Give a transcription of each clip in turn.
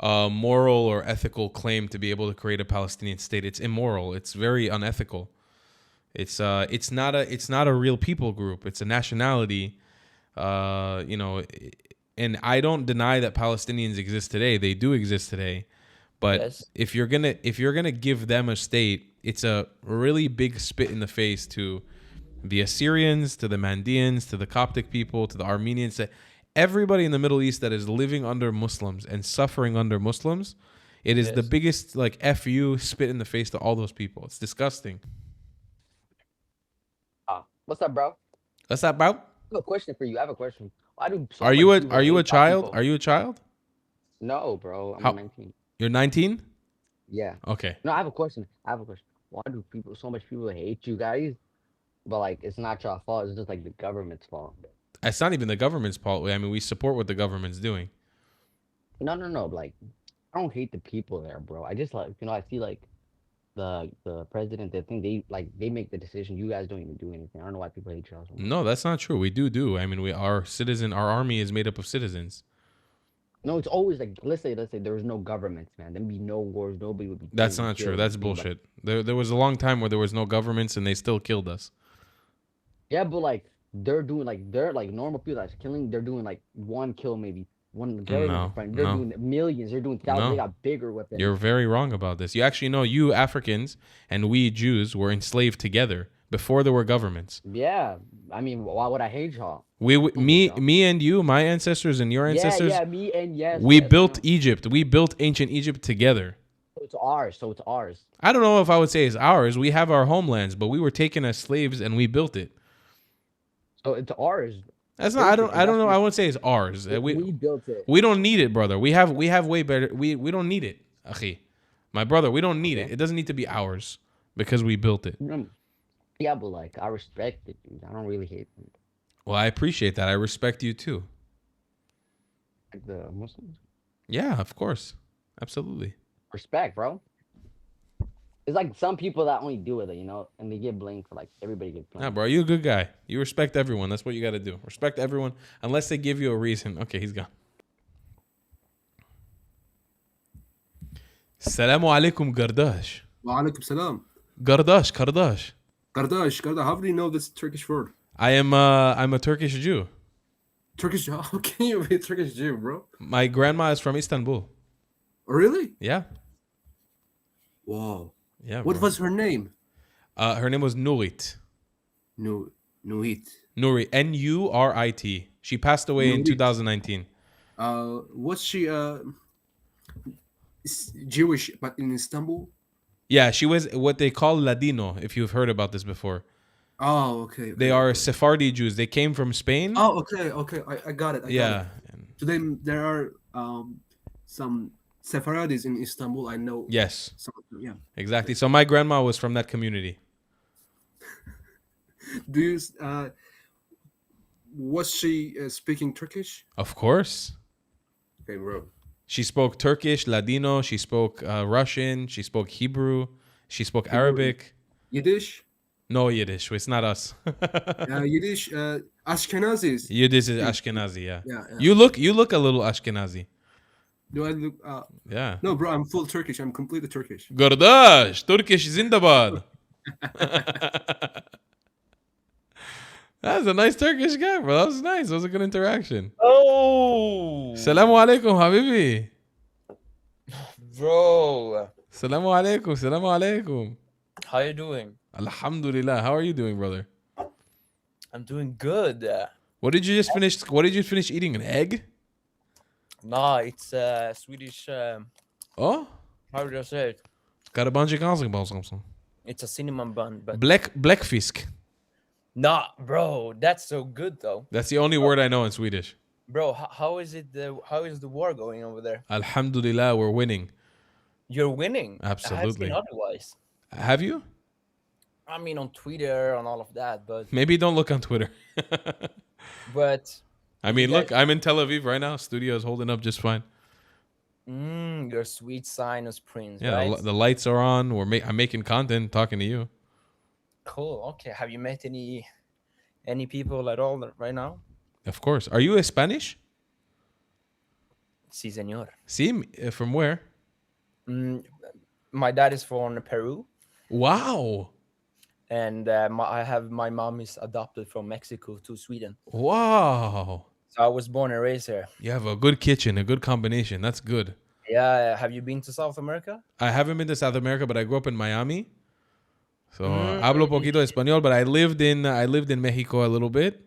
moral or ethical claim to be able to create a Palestinian state. It's immoral. It's very unethical. It's not a real people group. It's a nationality. And I don't deny that Palestinians exist today. They do exist today. But Yes. if you're gonna give them a state, it's a really big spit in the face to the Assyrians, to the Mandeans, to the Coptic people, to the Armenians, to everybody in the Middle East that is living under Muslims and suffering under Muslims. It is the biggest like FU spit in the face to all those people. It's disgusting. What's up, bro? What's that about? I have a question for you. I have a question. Why do so Are much you a people hate child? people? Are you a child? No, bro. How- I'm 19. You're 19? Yeah. Okay. No, I have a question. Why do so much people hate you guys? But like, it's not your fault. It's just like the government's fault. It's not even the government's fault. I mean, we support what the government's doing. No. Like, I don't hate the people there, bro. I just like, I see like the president. They think they make the decision. You guys don't even do anything. I don't know why people hate y'all so much. No, that's not true. We do. I mean, our army is made up of citizens. No, it's always like let's say there was no governments, man. There'd be no wars. Nobody would be. That's not true. That's bullshit. There was a long time where there was no governments and they still killed us. Yeah, but like they're normal people that's killing. They're doing like one kill maybe. They're doing millions. They're doing thousands. No. They got bigger weapons. You're very wrong about this. You actually know you Africans and we Jews were enslaved together before there were governments. Yeah, I mean, why would I hate y'all? Me and you, my ancestors and your ancestors. Yeah, me and yes. We built Egypt. We built ancient Egypt together. So it's ours. I don't know if I would say it's ours. We have our homelands, but we were taken as slaves and we built it. So it's ours. That's not. I don't know. I wouldn't say it's ours. We built it. We don't need it, brother. We have way better. We don't need it, akhi. My brother, we don't need it. It doesn't need to be ours because we built it. Yeah, but like I respect it, dude. I don't really hate them. Well, I appreciate that. I respect you too. Like the Muslims. Yeah, of course, absolutely. Respect, bro. It's like some people that only do it, and they get blamed for like everybody gets blamed. Nah, bro, you a good guy. You respect everyone. That's what you got to do. Respect everyone unless they give you a reason. Okay, he's gone. Assalamu alaikum, Gardash. Wa alaikum salam. Gardash. Gardash. How do you know this Turkish word? I'm a Turkish Jew. Turkish? How can you be a Turkish Jew, bro? My grandma is from Istanbul. Really? Yeah. Wow. Yeah. What bro. was her name? Her name was Nurit. Nurit. Nuri. Nurit. She passed away in 2019. Was she Jewish but in Istanbul? Yeah, she was what they call Ladino, if you've heard about this before. Oh, okay. They are Sephardi Jews. They came from Spain. Oh, okay. I got it. Yeah. So then there are some Sepharadis in Istanbul. I know. Yes. Some of them, yeah. Exactly. So my grandma was from that community. Do you? Was she speaking Turkish? Of course. Okay, bro. She spoke Turkish, Ladino. She spoke Russian. She spoke Hebrew. She spoke Arabic. Yiddish? No Yiddish. It's not us. Yiddish, Ashkenazis. Yiddish is Ashkenazi. Yeah. Yeah. You look a little Ashkenazi. Do I look? Yeah. No, bro. I'm full Turkish. I'm completely Turkish. Gardash, Turkish Zindabad. That's a nice Turkish guy, bro. That was nice. That was a good interaction. Oh, Salamu alaikum, habibi. bro. Salamu alaikum. Salamu alaikum. How you doing? Alhamdulillah. How are you doing, brother? I'm doing good. What did you just finish? What did you finish eating? An egg? Nah, it's Swedish. Oh, How do I say it? Karabancı kalsın. It's a cinnamon bun, but Blackfisk. nah, bro. That's so good though. That's the only word I know in Swedish. Bro, how is it? How is the war going over there? Alhamdulillah, we're winning. You're winning. Absolutely. I've seen otherwise. Have you? I mean, on Twitter and all of that, but Maybe don't look on Twitter. but I mean, Yeah. look, I'm in Tel Aviv right now. Studio is holding up just fine. your sweet sinus prince, Yeah, right? the lights are on. I'm making content, talking to you. Cool. Okay. Have you met any people at all right now? Of course. Are you a Spanish? Si, señor. See, from where? Mm, my dad is from Peru, Wow. and my mom is adopted from Mexico to Sweden. Wow. So I was born and raised here. You have a good kitchen, a good combination. That's good. Yeah, have you been to South America? I haven't been to South America, but I grew up in Miami. So Mm. hablo poquito español, but I lived in Mexico a little bit.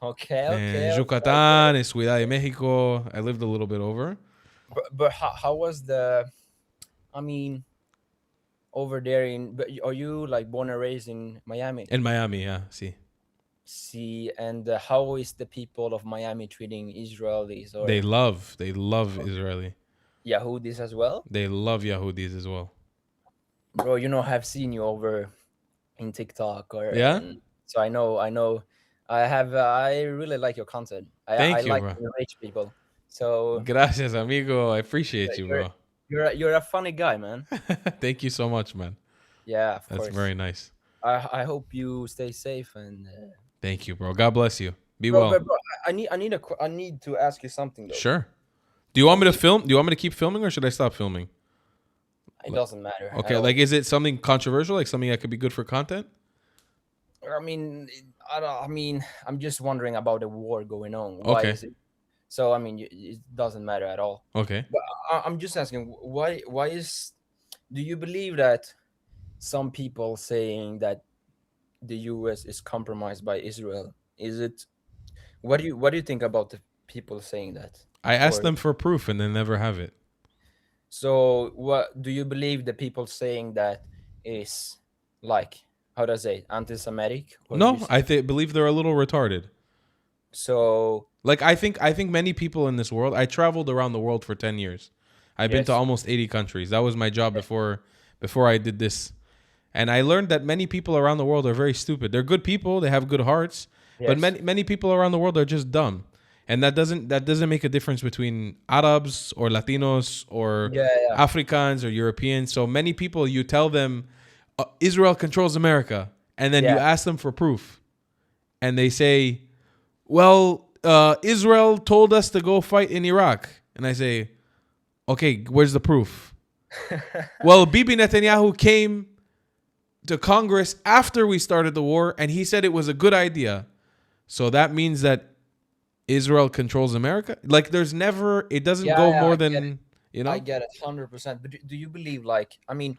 Okay, And okay. Yucatan and Ciudad de Mexico. I lived a little bit over. But how was the? I mean, over there in. But are you like born and raised in Miami? In Miami, yeah. See. See, and how is the people of Miami treating Israelis or They love Israeli. Yahudis as well? They love Yahudis as well. Bro, I've seen you over in TikTok Yeah? so I know. I really like your content. I Thank you, like bro. to enrich people. So Gracias, amigo. I appreciate you, bro. you're a funny guy, man. Thank you so much, man. Yeah, of That's course. very nice. I hope you stay safe and Thank you, bro. God bless you. Be bro, well. bro, I need to ask you something though. Sure. Do you want me to film? Do you want me to keep filming or should I stop filming? It doesn't matter. I Okay, don't- like is it something controversial, like something that could be good for content? I mean, I'm just wondering about the war going on. Why Okay. is it? So I mean, it doesn't matter at all. Okay. But I'm just asking, why is? Do you believe that some people saying that the U.S. is compromised by Israel? Is it? What do you think about the people saying that? I asked Or- them for proof and they never have it. So what do you believe the people saying that is like? How do I say it? Anti-Semitic? Or No, you s- I believe they're a little retarded. So Like I think many people in this world. I traveled around the world for 10 years. I've been Yes. to almost 80 countries. That was my job before I did this. And I learned that many people around the world are very stupid. They're good people, they have good hearts, but Yes. many people around the world are just dumb. And that doesn't make a difference between Arabs or Latinos or Yeah, yeah. Africans or Europeans. So many people, you tell them Israel controls America, and then you Yeah. ask them for proof, and they say, "Well, Israel told us to go fight in Iraq," and I say, "Okay, where's the proof?" Well, Bibi Netanyahu came to Congress after we started the war, and he said it was a good idea. So that means that Israel controls America. Like, it doesn't Yeah, go yeah, more I get than, I get it 100%. But do you believe, like, I mean,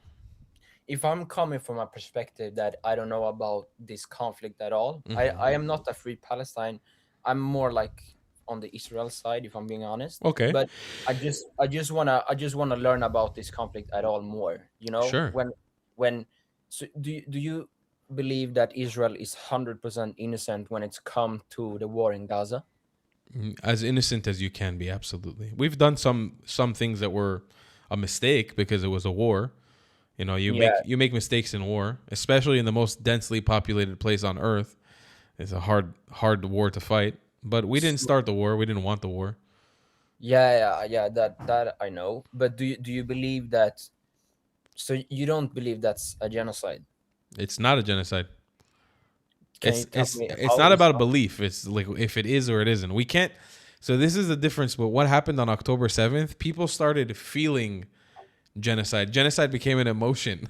if I'm coming from a perspective that I don't know about this conflict at all, I am not a free Palestine. I'm more like on the Israel side, if I'm being honest. Okay. But I just wanna learn about this conflict at all more. Sure. So do you believe that Israel is 100% innocent when it's come to the war in Gaza? As innocent as you can be, absolutely. We've done some things that were a mistake because it was a war. You make mistakes in war, especially in the most densely populated place on earth. It's a hard war to fight. But we didn't start the war. We didn't want the war. Yeah. That I know. But do you believe that? So you don't believe that's a genocide? It's not a genocide. Can It's you tell me how not it's about a not? belief. It's like if it is or it isn't. We can't. So this is the difference. But what happened on October 7th? People started feeling genocide. Genocide became an emotion.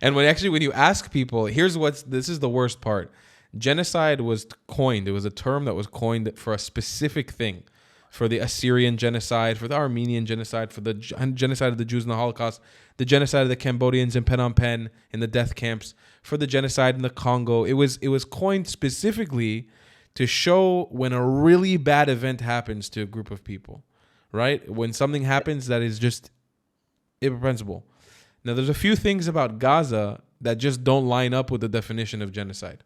And when you ask people, this is the worst part. Genocide was coined. It was a term that was coined for a specific thing. For the Assyrian genocide, for the Armenian genocide, for the genocide of the Jews in the Holocaust, the genocide of the Cambodians in Phnom Penh in the death camps, for the genocide in the Congo. It was coined specifically to show when a really bad event happens to a group of people, right? When something happens that is just irreprehensible. Now, there's a few things about Gaza that just don't line up with the definition of genocide.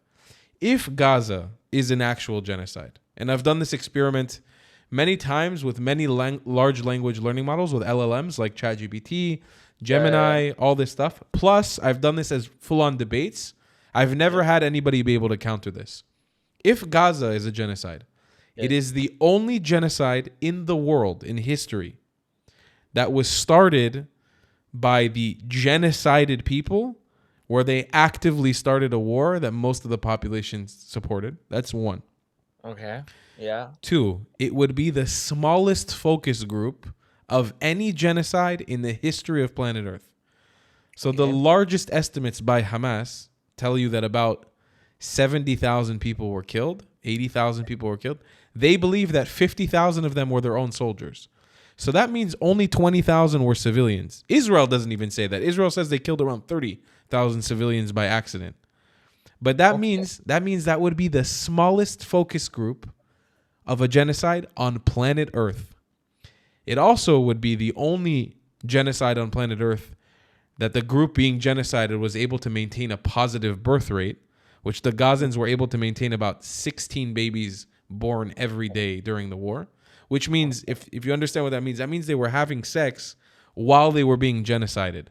If Gaza is an actual genocide, and I've done this experiment many times with many large language learning models with LLMs like ChatGPT, Gemini, all this stuff. Plus, I've done this as full-on debates. I've never had anybody be able to counter this. If Gaza is a genocide, it is the only genocide in the world, in history, that was started by the genocided people where they actively started a war that most of the population supported. That's one. Okay. Yeah. 2, it would be the smallest focus group of any genocide in the history of planet Earth. So the Okay. largest estimates by Hamas tell you that about 70,000 people were killed, 80,000 people were killed. They believe that 50,000 of them were their own soldiers. So that means only 20,000 were civilians. Israel doesn't even say that. Israel says they killed around 30,000 civilians by accident. But that means that would be the smallest focus group of a genocide on planet Earth. It also would be the only genocide on planet Earth that the group being genocided was able to maintain a positive birth rate, which the Gazans were able to maintain about 16 babies born every day during the war, which means, if you understand what that means they were having sex while they were being genocided.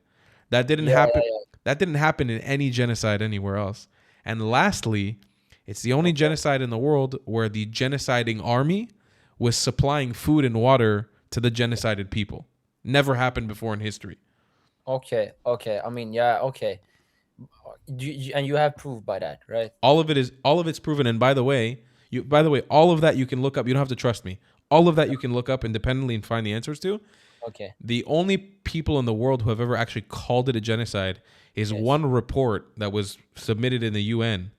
That didn't happen. That didn't happen in any genocide anywhere else. And lastly, it's the only genocide in the world where the genociding army was supplying food and water to the genocided people. Never happened before in history. Okay. Okay. I mean, yeah. Okay. And you have proof by that, right? All of it's proven. And by the way, all of that you can look up. You don't have to trust me. All of that you can look up independently and find the answers to. Okay. The only people in the world who have ever actually called it a genocide is one report that was submitted in the UN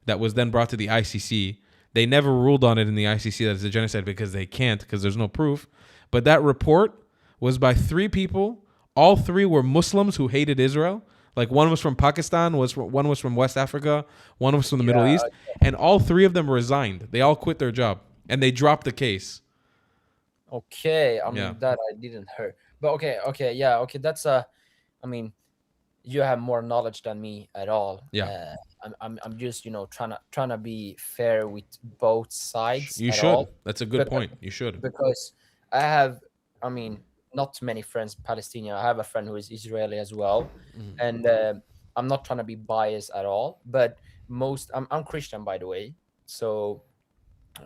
that was then brought to the ICC. They never ruled on it in the ICC that it's a genocide because they can't, because there's no proof. But that report was by 3 people. All 3 were Muslims who hated Israel. Like one was from Pakistan, one was from West Africa, one was from the Middle East, and all 3 of them resigned. They all quit their job and they dropped the case. Okay. I mean, that I didn't hear. But okay, yeah, okay. That's I mean, you have more knowledge than me at all. Yeah. I'm just trying to be fair with both sides. You at should. all. That's a good point. You should. Because I have, I mean, not many friends Palestinian. I have a friend who is Israeli as well, and I'm not trying to be biased at all. But I'm Christian, by the way, so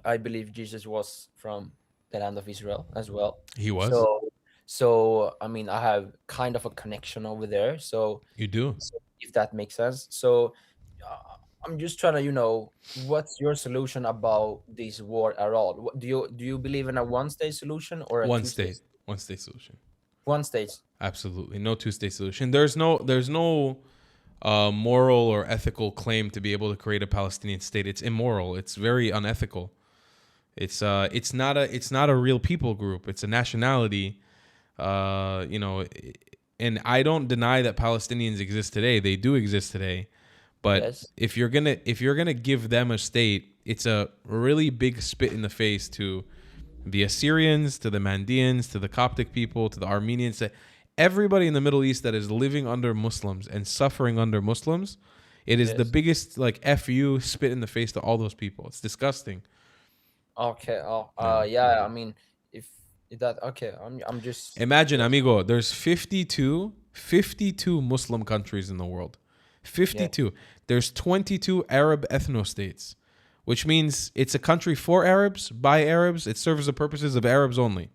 I believe Jesus was from the land of Israel as well. He was. So I mean, I have kind of a connection over there. So You do. if that makes sense. So I'm just trying to, what's your solution about this war at all? Do you believe in a one-state solution or a One two-state? state. One state solution. One state. Absolutely. No two-state solution. There's no moral or ethical claim to be able to create a Palestinian state. It's immoral. It's very unethical. It's not a real people group. It's a nationality. And I don't deny that Palestinians exist today. They do exist today. But if you're gonna give them a state, it's a really big spit in the face to the Assyrians, to the Mandeans, to the Coptic people, to the Armenians, to everybody in the Middle East that is living under Muslims and suffering under Muslims. It is the biggest FU spit in the face to all those people. It's disgusting. Okay. Yeah. I mean, if that okay, I'm just imagine, amigo. There's 52 Muslim countries in the world. 52. Yeah. There's 22 Arab ethno-states, which means it's a country for Arabs, by Arabs. It serves the purposes of Arabs only.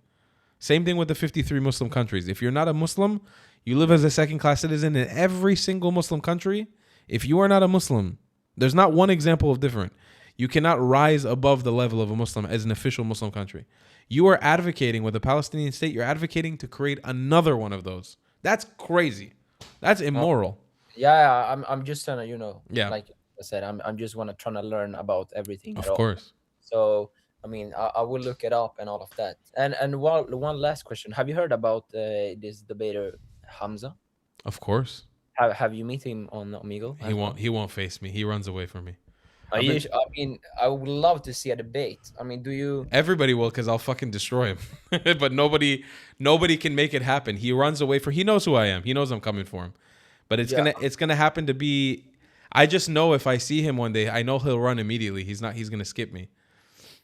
Same thing with the 53 Muslim countries. If you're not a Muslim, you live as a second-class citizen in every single Muslim country. If you are not a Muslim, there's not one example of different. You cannot rise above the level of a Muslim as an official Muslim country. You are advocating with a Palestinian state, you're advocating to create another one of those. That's crazy. That's immoral. Yeah, I'm just trying to, yeah. Like I said, I'm just trying to learn about everything. Of course. So, I mean, I will look it up and all of that. And one last question. Have you heard about this debater, Hamza? Of course. Have you met him on Omegle? He won't face me. He runs away from me. I mean, I would love to see a debate. I mean, do you? Everybody will, because I'll fucking destroy him. But nobody can make it happen. He runs away from. He knows who I am. He knows I'm coming for him. But it's gonna happen to be. I just know if I see him one day, I know he'll run immediately. He's gonna skip me.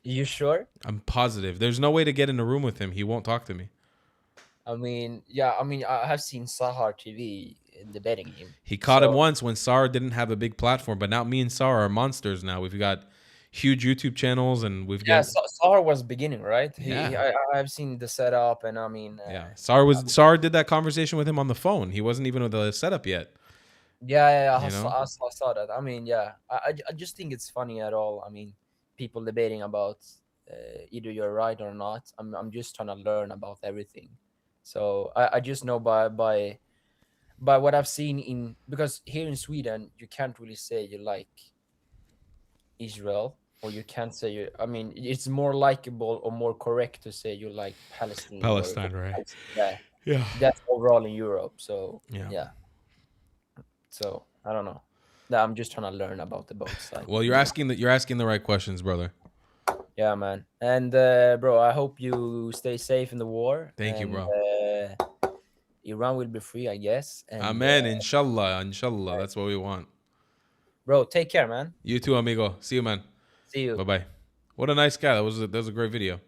You sure? I'm positive. There's no way to get in a room with him. He won't talk to me. I mean, yeah. I mean, I have seen Sahar TV debating him. He caught him once when Sahar didn't have a big platform, but now me and Sahar are monsters now. We've got huge YouTube channels, and we've got. Sahar was beginning, right? I've seen the setup, and I mean. Sahar did that conversation with him on the phone. He wasn't even with the setup yet. Yeah. I saw that. I mean, yeah. I just think it's funny at all. I mean, people debating about either you're right or not. I'm just trying to learn about everything. So I just know by what I've seen because here in Sweden you can't really say you like Israel, or you can't say you. I mean, it's more likable or more correct to say you like Palestine. Palestine, right? Yeah, Yeah. that's overall in Europe. So Yeah. yeah. So I don't know. No, I'm just trying to learn about the both sides. Well, you're asking the right questions, brother. Yeah, man. And bro, I hope you stay safe in the war. Thank you, bro. Iran will be free, I guess. And, Amen. Inshallah. Inshallah. That's what we want. bro, take care, man. You too, amigo. See you, man. See you. Bye bye. What a nice guy. That was a great video.